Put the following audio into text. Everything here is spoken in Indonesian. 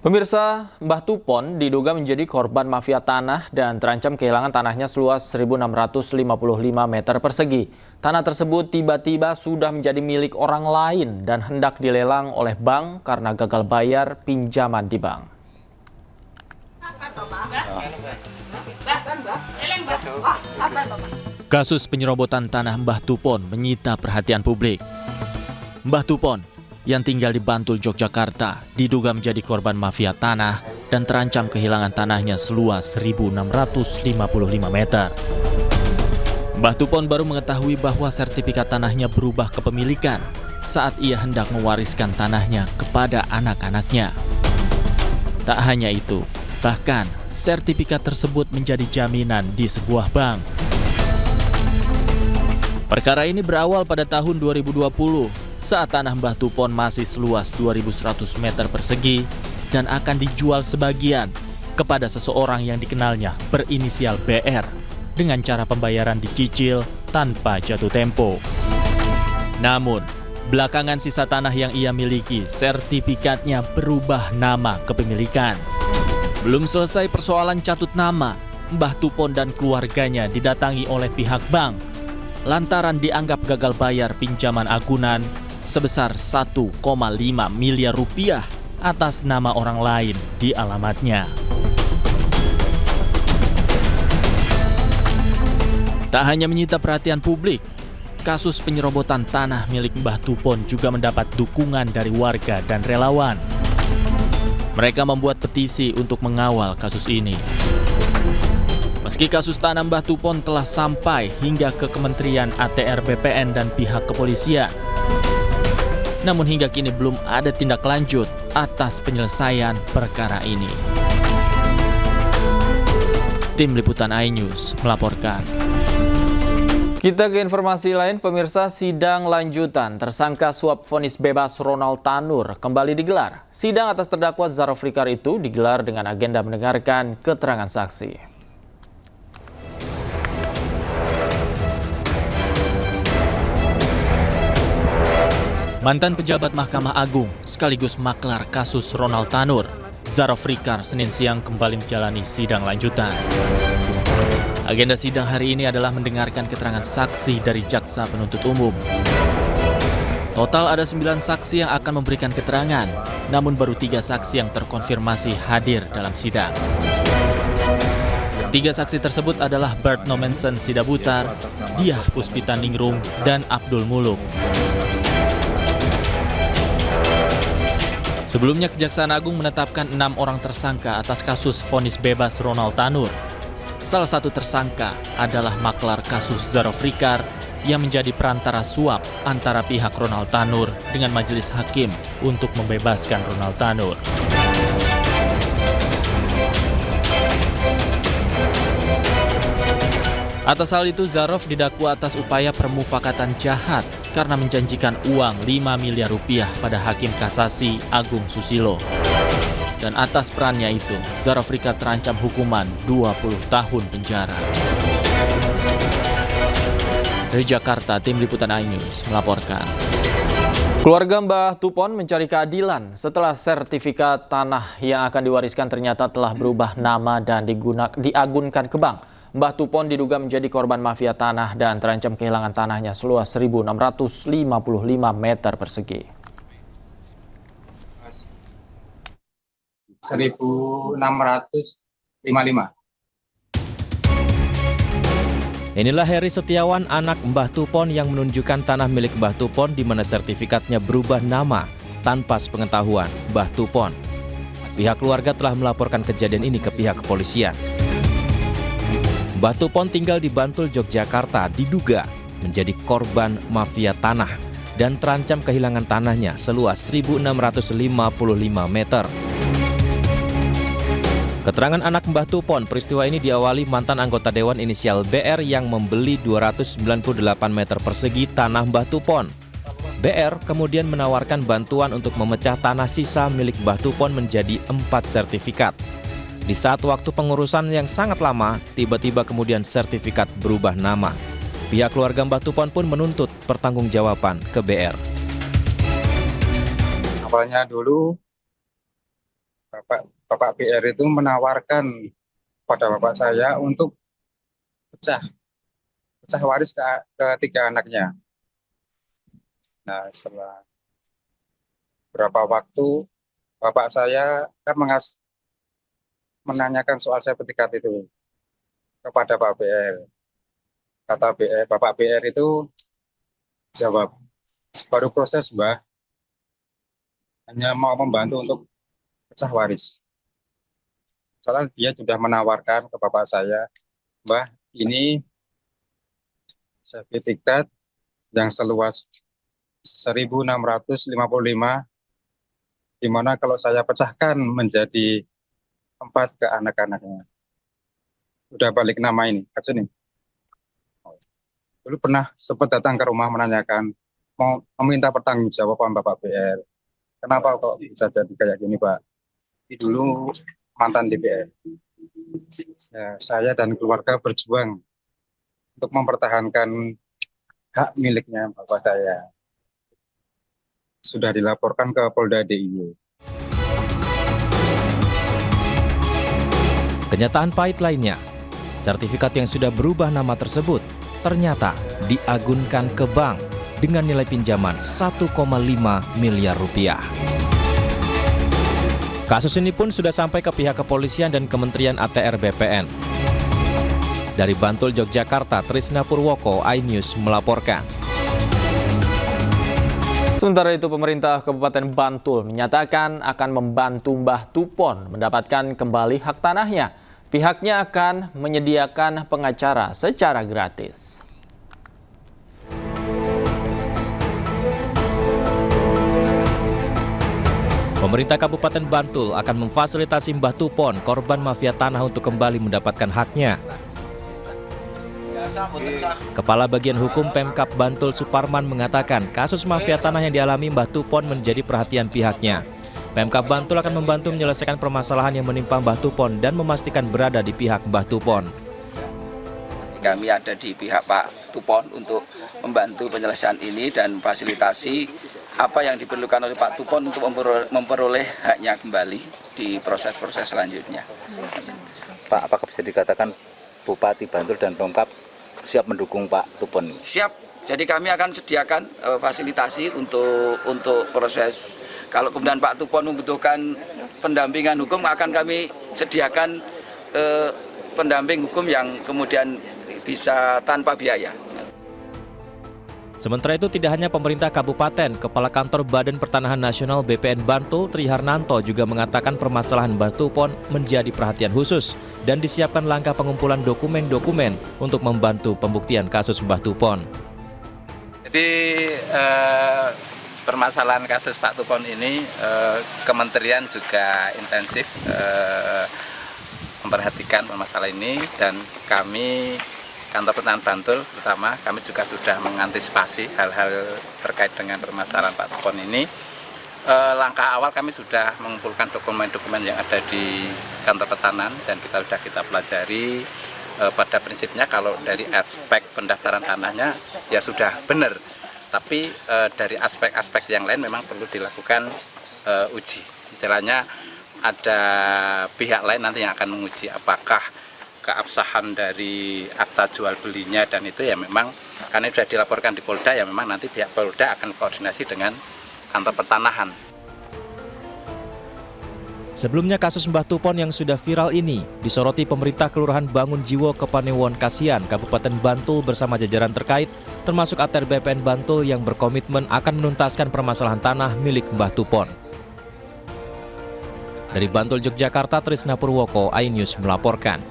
Pemirsa, Mbah Tupon diduga menjadi korban mafia tanah dan terancam kehilangan tanahnya seluas 1.655 meter persegi. Tanah tersebut tiba-tiba sudah menjadi milik orang lain dan hendak dilelang oleh bank karena gagal bayar pinjaman di bank. Kasus penyerobotan tanah Mbah Tupon menyita perhatian publik. Mbah Tupon yang tinggal di Bantul, Yogyakarta, diduga menjadi korban mafia tanah dan terancam kehilangan tanahnya seluas 1.655 meter. Mbah Tupon baru mengetahui bahwa sertifikat tanahnya berubah kepemilikan saat ia hendak mewariskan tanahnya kepada anak-anaknya. Tak hanya itu, bahkan sertifikat tersebut menjadi jaminan di sebuah bank. Perkara ini berawal pada tahun 2020 saat tanah Mbah Tupon masih seluas 2.100 meter persegi dan akan dijual sebagian kepada seseorang yang dikenalnya berinisial BR dengan cara pembayaran dicicil tanpa jatuh tempo. Namun, belakangan sisa tanah yang ia miliki, sertifikatnya berubah nama kepemilikan. Belum selesai persoalan catut nama, Mbah Tupon dan keluarganya didatangi oleh pihak bank lantaran dianggap gagal bayar pinjaman agunan sebesar 1,5 miliar rupiah atas nama orang lain di alamatnya. Tak hanya menyita perhatian publik, kasus penyerobotan tanah milik Mbah Tupon juga mendapat dukungan dari warga dan relawan. Mereka membuat petisi untuk mengawal kasus ini. Meski kasus tanah Mbah Tupon telah sampai hingga ke Kementerian ATR BPN dan pihak kepolisian, namun hingga kini belum ada tindak lanjut atas penyelesaian perkara ini. Tim Liputan iNews melaporkan. Kita ke informasi lain, pemirsa. Sidang lanjutan tersangka suap vonis bebas Ronald Tanur kembali digelar. Sidang atas terdakwa Zarofrikar itu digelar dengan agenda mendengarkan keterangan saksi. Mantan pejabat Mahkamah Agung sekaligus maklar kasus Ronald Tanur, Zarofrikar, Senin siang kembali menjalani sidang lanjutan. Agenda sidang hari ini adalah mendengarkan keterangan saksi dari jaksa penuntut umum. Total ada 9 saksi yang akan memberikan keterangan, namun baru 3 saksi yang terkonfirmasi hadir dalam sidang. 3 saksi tersebut adalah Bert Nomensen Sidabutar, Diah Puspita Ningrum, dan Abdul Muluk. Sebelumnya, Kejaksaan Agung menetapkan 6 orang tersangka atas kasus vonis bebas Ronald Tanur. Salah satu tersangka adalah maklar kasus Zarofrikar yang menjadi perantara suap antara pihak Ronald Tanur dengan majelis hakim untuk membebaskan Ronald Tanur. Atas hal itu, Zarof didakwa atas upaya permufakatan jahat karena menjanjikan uang 5 miliar rupiah pada Hakim Kasasi Agung Susilo. Dan atas perannya itu, Zarofrikar terancam hukuman 20 tahun penjara. Dari Jakarta, Tim Liputan iNews melaporkan. Keluarga Mbah Tupon mencari keadilan setelah sertifikat tanah yang akan diwariskan ternyata telah berubah nama dan diagunkan ke bank. Mbah Tupon diduga menjadi korban mafia tanah dan terancam kehilangan tanahnya seluas 1.655 meter persegi. 1.655. Inilah Heri Setiawan, anak Mbah Tupon yang menunjukkan tanah milik Mbah Tupon di mana sertifikatnya berubah nama tanpa sepengetahuan Mbah Tupon. Pihak keluarga telah melaporkan kejadian ini ke pihak kepolisian. Mbah Tupon tinggal di Bantul, Yogyakarta, diduga menjadi korban mafia tanah dan terancam kehilangan tanahnya seluas 1.655 meter. Keterangan anak Mbah Tupon, peristiwa ini diawali mantan anggota Dewan inisial BR yang membeli 298 meter persegi tanah Mbah Tupon. BR kemudian menawarkan bantuan untuk memecah tanah sisa milik Mbah Tupon menjadi 4 sertifikat. Di saat waktu pengurusan yang sangat lama, tiba-tiba kemudian sertifikat berubah nama. Pihak keluarga Mbah Tupon pun menuntut pertanggungjawaban ke BR. Awalnya dulu Bapak BR itu menawarkan pada bapak saya untuk pecah waris ke 3 anaknya. Nah, setelah berapa waktu bapak saya kan menanyakan soal sertifikat itu kepada Pak BR. Kata Bapak BR itu jawab, baru proses Mbah, hanya mau membantu untuk pecah waris. Soalnya dia sudah menawarkan ke bapak saya, Mbah, ini sertifikat yang seluas 1.655, di mana kalau saya pecahkan menjadi 4 ke anak-anaknya. Udah balik nama ini, kasus ini. Dulu pernah sempat datang ke rumah menanyakan, mau meminta pertanggungjawaban Bapak BR. Kenapa kok bisa jadi kayak gini, Pak? Ini dulu mantan DPR. Ya, saya dan keluarga berjuang untuk mempertahankan hak miliknya Bapak saya. Sudah dilaporkan ke Polda DIY. Kenyataan pahit lainnya, sertifikat yang sudah berubah nama tersebut ternyata diagunkan ke bank dengan nilai pinjaman 1,5 miliar rupiah. Kasus ini pun sudah sampai ke pihak kepolisian dan Kementerian ATR BPN. Dari Bantul, Yogyakarta, Trisna Purwoko, iNews melaporkan. Sementara itu, pemerintah Kabupaten Bantul menyatakan akan membantu Mbah Tupon mendapatkan kembali hak tanahnya. Pihaknya akan menyediakan pengacara secara gratis. Pemerintah Kabupaten Bantul akan memfasilitasi Mbah Tupon, korban mafia tanah, untuk kembali mendapatkan haknya. Kepala Bagian Hukum Pemkab Bantul Suparman mengatakan kasus mafia tanah yang dialami Mbah Tupon menjadi perhatian pihaknya. Pemkab Bantul akan membantu menyelesaikan permasalahan yang menimpa Mbah Tupon dan memastikan berada di pihak Mbah Tupon. Kami ada di pihak Pak Tupon untuk membantu penyelesaian ini dan fasilitasi apa yang diperlukan oleh Pak Tupon untuk memperoleh haknya kembali di proses-proses selanjutnya. Pak, apakah bisa dikatakan Bupati Bantul dan Pemkab siap mendukung Pak Tupon? Siap. Jadi kami akan sediakan fasilitasi untuk proses. Kalau kemudian Pak Tupon membutuhkan pendampingan hukum, akan kami sediakan pendamping hukum yang kemudian bisa tanpa biaya. Sementara itu, tidak hanya pemerintah kabupaten, Kepala Kantor Badan Pertanahan Nasional BPN Bantul, Tri Harnanto, juga mengatakan permasalahan Mbah Tupon menjadi perhatian khusus dan disiapkan langkah pengumpulan dokumen-dokumen untuk membantu pembuktian kasus Mbah Tupon. Jadi permasalahan kasus Pak Tupon ini Kementerian juga intensif memperhatikan permasalahan ini, dan kami Kantor Pertanahan Bantul terutama kami juga sudah mengantisipasi hal-hal terkait dengan permasalahan Pak Tupon ini. Langkah awal kami sudah mengumpulkan dokumen-dokumen yang ada di Kantor Pertanahan dan kita pelajari. Pada prinsipnya kalau dari aspek pendaftaran tanahnya ya sudah benar, tapi dari aspek-aspek yang lain memang perlu dilakukan uji. Istilahnya ada pihak lain nanti yang akan menguji apakah keabsahan dari akta jual belinya, dan itu ya memang karena sudah dilaporkan di Polda, ya memang nanti pihak Polda akan koordinasi dengan Kantor Pertanahan. Sebelumnya, kasus Mbah Tupon yang sudah viral ini disoroti pemerintah Kelurahan Bangun Jiwo, Kepanewon, Kasian, Kabupaten Bantul bersama jajaran terkait, termasuk ATR BPN Bantul yang berkomitmen akan menuntaskan permasalahan tanah milik Mbah Tupon. Dari Bantul, Yogyakarta, Trisna Purwoko, iNews melaporkan.